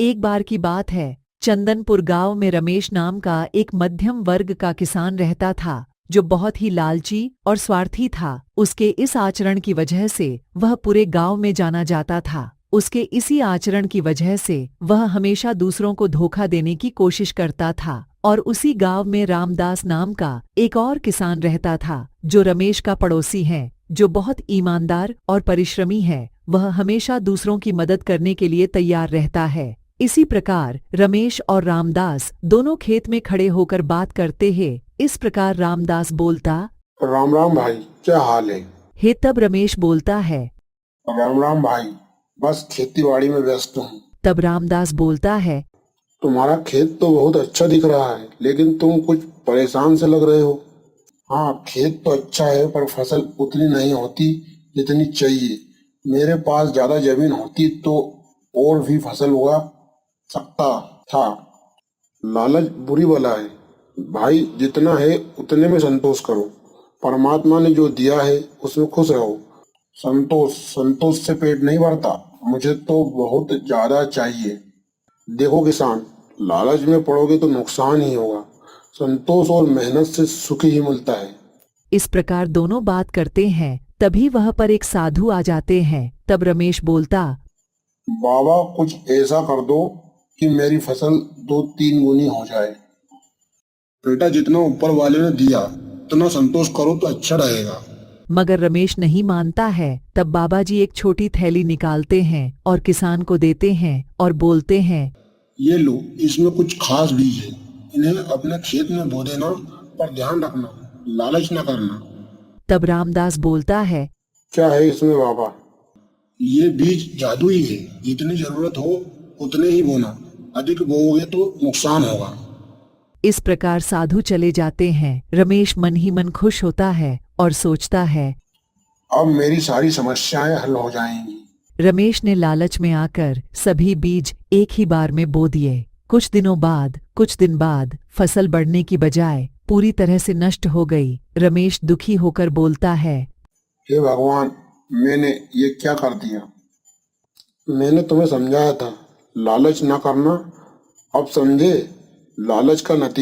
एक बार की बात है, चंदनपुर गांव में रमेश नाम का एक मध्यम वर्ग का किसान रहता था, जो बहुत ही लालची और स्वार्थी था। उसके इस आचरण की वजह से वह पूरे गांव में जाना जाता था। उसके इसी आचरण की वजह से वह हमेशा दूसरों को धोखा देने की कोशिश करता था। और उसी गांव में रामदास नाम का एक और किसान रहता था, जो रमेश का पड़ोसी है, जो बहुत ईमानदार और परिश्रमी है। वह हमेशा दूसरों की मदद करने के लिए तैयार रहता है। इसी प्रकार रमेश और रामदास दोनों खेत में खड़े होकर बात करते हैं। इस प्रकार रामदास बोलता, राम राम भाई, क्या हाल है? तब रमेश बोलता है। राम राम भाई, बस खेती बाड़ी में व्यस्त हूँ। तब रामदास बोलता है। तुम्हारा खेत तो बहुत अच्छा दिख रहा है, लेकिन तुम कुछ परेशान से लग रहे हो। हाँ, खेत तो अच्छा है, पर फसल उतनी नहीं होती जितनी चाहिए। मेरे पास ज्यादा जमीन होती तो और भी फसल उगा सकता था। लालच बुरी बला है भाई, जितना है उतने में संतोष करो। परमात्मा ने जो दिया है उसमें खुश रहो। संतोष संतोष से पेट नहीं भरता, मुझे तो बहुत ज्यादा चाहिए। देखो किसान, लालच में पड़ोगे तो नुकसान ही होगा। संतोष और मेहनत से सुख ही मिलता है। इस प्रकार दोनों बात करते हैं, तभी वह पर एक साधु आ जाते हैं। तब रमेश बोलता, बाबा कुछ ऐसा कर दो कि मेरी फसल 2-3 गुनी हो जाए। बेटा, जितना ऊपर वाले ने दिया उतना संतोष करो तो अच्छा रहेगा। मगर रमेश नहीं मानता है। तब बाबा जी एक छोटी थैली निकालते हैं और किसान को देते हैं और बोलते हैं, ये लो, इसमें कुछ खास बीज है। इन्हें अपने खेत में बो देना, पर ध्यान रखना, लालच न करना। तब रामदास बोलता है, क्या है इसमें बाबा? ये बीज जादुई है, जितनी जरूरत हो उतने ही बोना। अधिक बोओगे तो नुकसान होगा। इस प्रकार साधु चले जाते हैं। रमेश मन ही मन खुश होता है और सोचता है, अब मेरी सारी समस्याएं हल हो जाएंगी। रमेश ने लालच में आकर सभी बीज एक ही बार में बो दिए। कुछ दिन बाद फसल बढ़ने की बजाय पूरी तरह से नष्ट हो गई। रमेश दुखी होकर बोलता है, हे भगवान, मैंने ये क्या कर दिया? मैंने तुम्हें समझाया था लालच ना करना, अब समझे? लालच का नतीजा